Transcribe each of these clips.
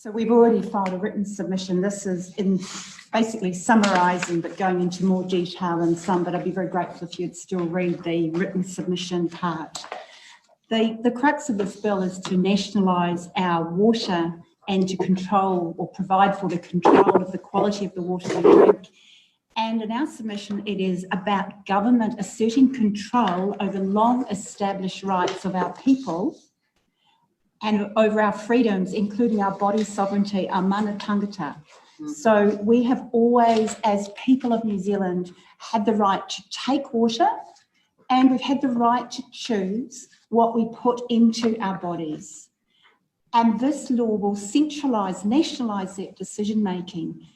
So we've already filed a written submission. This is in basically summarising but going into more detail than some, but I'd be very grateful if you'd still read the written submission part. The crux of this bill is to nationalise our water and to control or provide for the control of the quality of the water we drink. And in our submission, it is about government asserting control over long established rights of our people and over our freedoms, including our body sovereignty, our mana tangata. So we have always, as people of New Zealand, had the right to take water, and we've had the right to choose what we put into our bodies. And this law will centralise, nationalise that decision-making.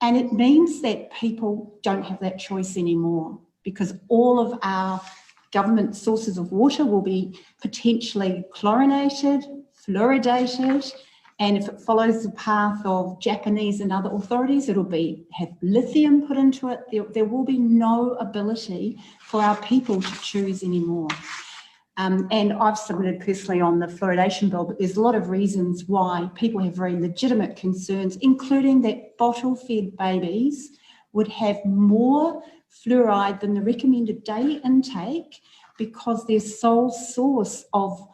And it means that people don't have that choice anymore, because all of our government sources of water will be potentially chlorinated, fluoridated, and if it follows the path of Japanese and other authorities, it'll have lithium put into it. There will be no ability for our people to choose anymore. And I've submitted personally on the fluoridation bill, but there's a lot of reasons why people have very legitimate concerns, including that bottle-fed babies would have more fluoride than the recommended daily intake because their sole source of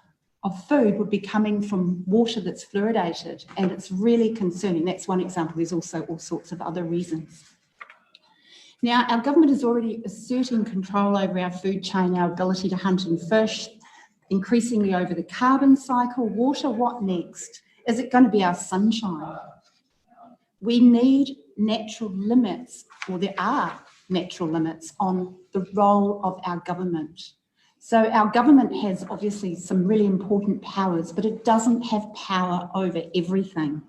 food would be coming from water that's fluoridated, and it's really concerning. That's one example. There's also all sorts of other reasons. Now, our government is already asserting control over our food chain, our ability to hunt and fish, increasingly over the carbon cycle. Water, what next? Is it going to be our sunshine? We need natural limits, or there are natural limits on the role of our government. So our government has obviously some really important powers, but it doesn't have power over everything.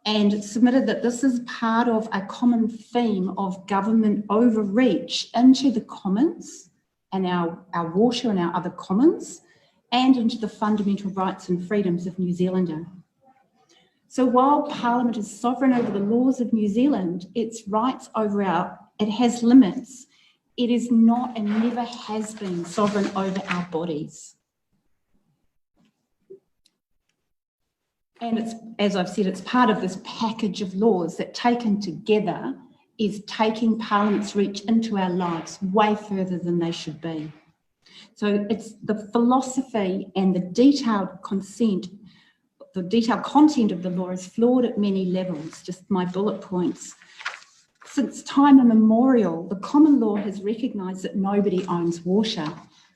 And it's submitted that this is part of a common theme of government overreach into the commons and our water and our other commons, and into the fundamental rights and freedoms of New Zealander. So while Parliament is sovereign over the laws of New Zealand, its rights over it has limits. It is not and never has been sovereign over our bodies. And it's, as I've said, it's part of this package of laws that taken together is taking Parliament's reach into our lives way further than they should be. So it's the philosophy and the detailed content of the law is flawed at many levels, just my bullet points. Since time immemorial, the common law has recognised that nobody owns water.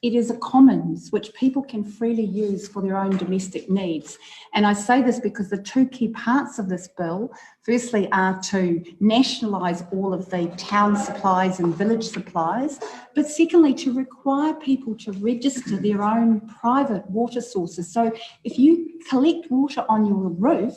It is a commons which people can freely use for their own domestic needs. And I say this because the two key parts of this bill, firstly, are to nationalise all of the town supplies and village supplies, but secondly, to require people to register their own private water sources. So if you collect water on your roof,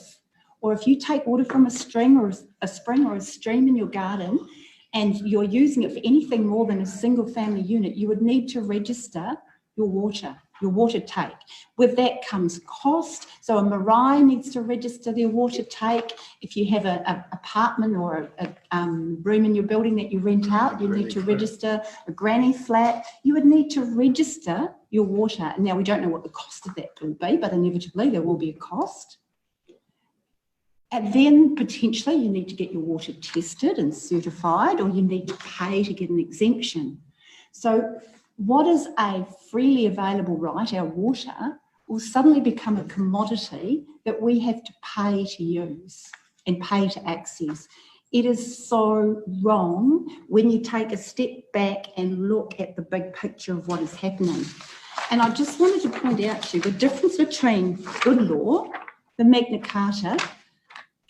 or if you take water from a spring or a stream in your garden and you're using it for anything more than a single family unit, you would need to register your water take. With that comes cost. So a marae needs to register their water take. If you have an apartment or a room in your building that you rent out, you need to register. A granny flat, you would need to register your water. Now, we don't know what the cost of that will be, but inevitably there will be a cost. And then potentially you need to get your water tested and certified, or you need to pay to get an exemption. So what is a freely available right, our water, will suddenly become a commodity that we have to pay to use and pay to access. It is so wrong when you take a step back and look at the big picture of what is happening. And I just wanted to point out to you the difference between good law, the Magna Carta,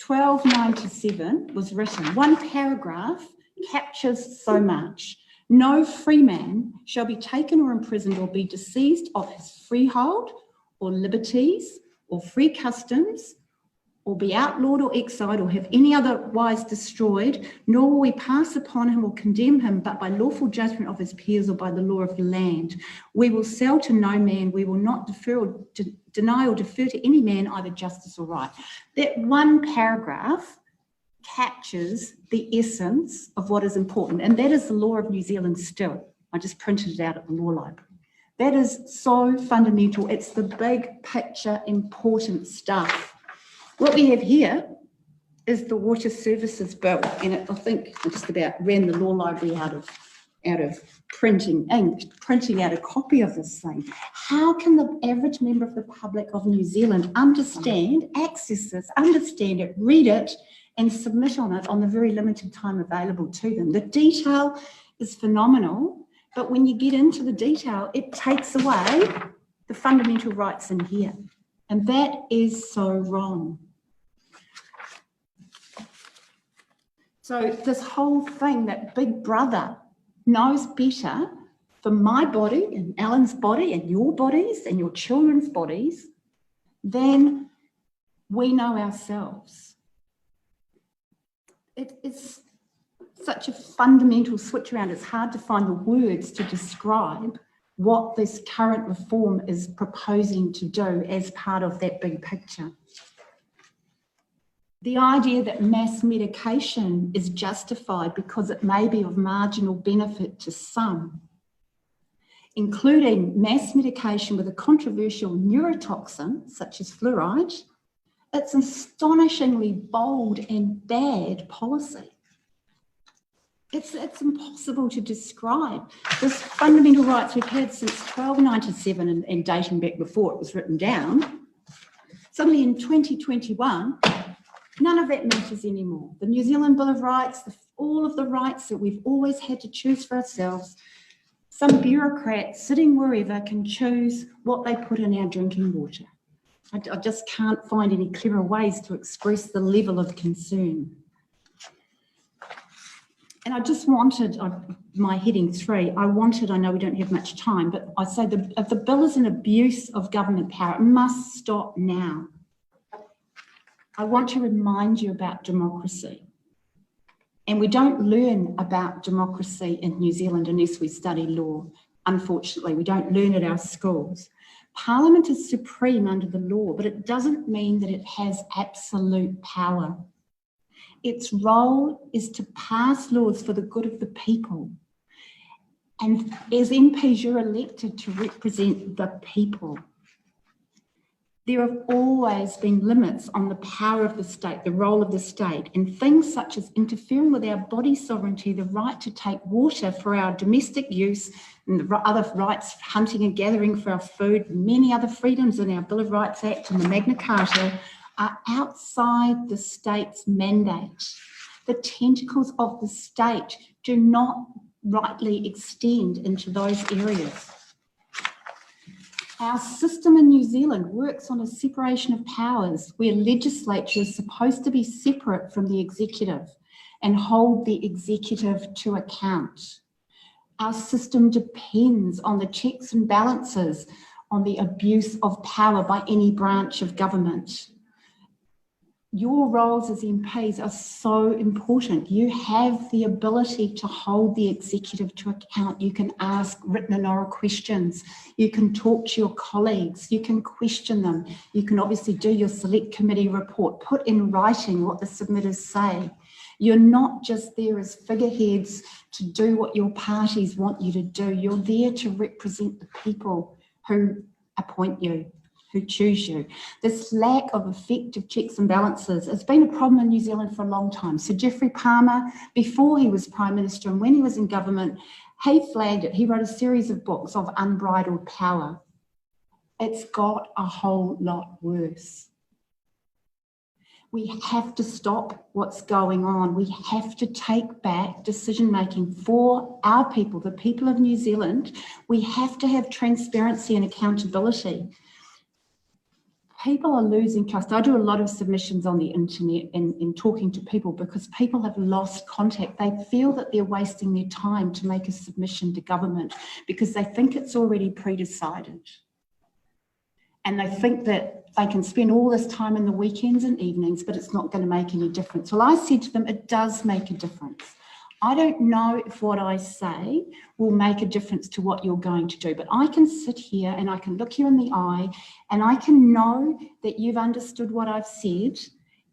1297 was written. One paragraph captures so much. No free man shall be taken or imprisoned or be disseised of his freehold or liberties or free customs, or be outlawed or exiled or have any otherwise destroyed, nor will we pass upon him or condemn him, but by lawful judgment of his peers or by the law of the land. We will sell to no man. We will not deny or defer to any man either justice or right. That one paragraph captures the essence of what is important, and that is the law of New Zealand still. I just printed it out at the law library. That is so fundamental. It's the big picture important stuff. What we have here is the Water Services Bill, and I think I just about ran the law library out of printing ink, printing out a copy of this thing. How can the average member of the public of New Zealand understand, access this, understand it, read it, and submit on it on the very limited time available to them? The detail is phenomenal, but when you get into the detail, it takes away the fundamental rights in here. And that is so wrong. So this whole thing that Big Brother knows better for my body and Alan's body and your bodies and your children's bodies than we know ourselves. It is such a fundamental switch around. It's hard to find the words to describe what this current reform is proposing to do as part of that big picture. The idea that mass medication is justified because it may be of marginal benefit to some, including mass medication with a controversial neurotoxin such as fluoride, it's an astonishingly bold and bad policy. It's impossible to describe. This fundamental rights we've had since 1297 and dating back before it was written down, suddenly in 2021, none of that matters anymore. The New Zealand Bill of Rights, all of the rights that we've always had to choose for ourselves, some bureaucrat sitting wherever can choose what they put in our drinking water. I just can't find any clearer ways to express the level of concern. And I just wanted, my heading 3, I know we don't have much time, but I say if the bill is an abuse of government power, it must stop now. I want to remind you about democracy. And we don't learn about democracy in New Zealand unless we study law. Unfortunately, we don't learn at our schools. Parliament is supreme under the law, but it doesn't mean that it has absolute power. Its role is to pass laws for the good of the people. And as MPs, you're elected to represent the people. There have always been limits on the power of the state, the role of the state, and things such as interfering with our body sovereignty, the right to take water for our domestic use, and the other rights, hunting and gathering for our food, many other freedoms in our Bill of Rights Act and the Magna Carta are outside the state's mandate. The tentacles of the state do not rightly extend into those areas. Our system in New Zealand works on a separation of powers where legislature is supposed to be separate from the executive and hold the executive to account. Our system depends on the checks and balances on the abuse of power by any branch of government. Your roles as MPs are so important. You have the ability to hold the executive to account. You can ask written and oral questions. You can talk to your colleagues. You can question them. You can obviously do your select committee report, put in writing what the submitters say. You're not just there as figureheads to do what your parties want you to do. You're there to represent the people who appoint you, who choose you. This lack of effective checks and balances has been a problem in New Zealand for a long time. Sir Geoffrey Palmer, before he was Prime Minister and when he was in government, he flagged it. He wrote a series of books of unbridled power. It's got a whole lot worse. We have to stop what's going on. We have to take back decision-making for our people, the people of New Zealand. We have to have transparency and accountability. People are losing trust. I do a lot of submissions on the internet and talking to people because people have lost contact. They feel that they're wasting their time to make a submission to government because they think it's already pre-decided. And they think that they can spend all this time in the weekends and evenings, but it's not going to make any difference. Well, I said to them, it does make a difference. I don't know if what I say will make a difference to what you're going to do, but I can sit here and I can look you in the eye and I can know that you've understood what I've said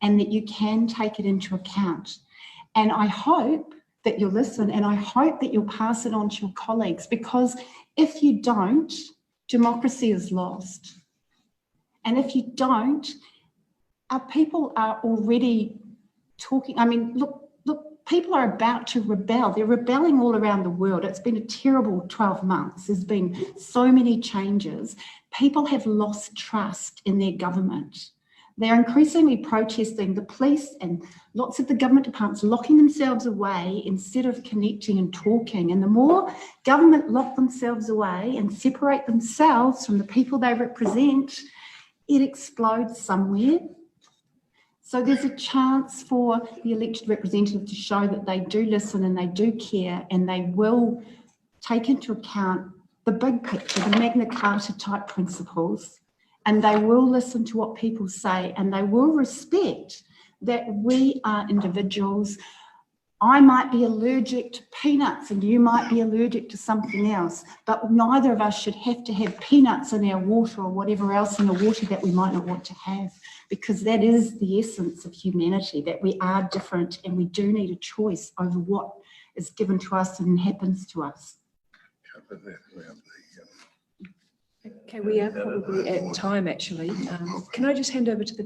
and that you can take it into account. And I hope that you'll listen and I hope that you'll pass it on to your colleagues, because if you don't, democracy is lost. And if you don't, our people are already talking. I mean, look, people are about to rebel. They're rebelling all around the world. It's been a terrible 12 months. There's been so many changes. People have lost trust in their government. They're increasingly protesting, the police and lots of the government departments locking themselves away instead of connecting and talking. And the more government lock themselves away and separate themselves from the people they represent, it explodes somewhere. So there's a chance for the elected representative to show that they do listen and they do care, and they will take into account the big picture, the Magna Carta type principles, and they will listen to what people say, and they will respect that we are individuals. I might be allergic to peanuts and you might be allergic to something else, but neither of us should have to have peanuts in our water or whatever else in the water that we might not want to have, because that is the essence of humanity, that we are different and we do need a choice over what is given to us and happens to us. Okay, we are probably at time actually. Can I just hand over to the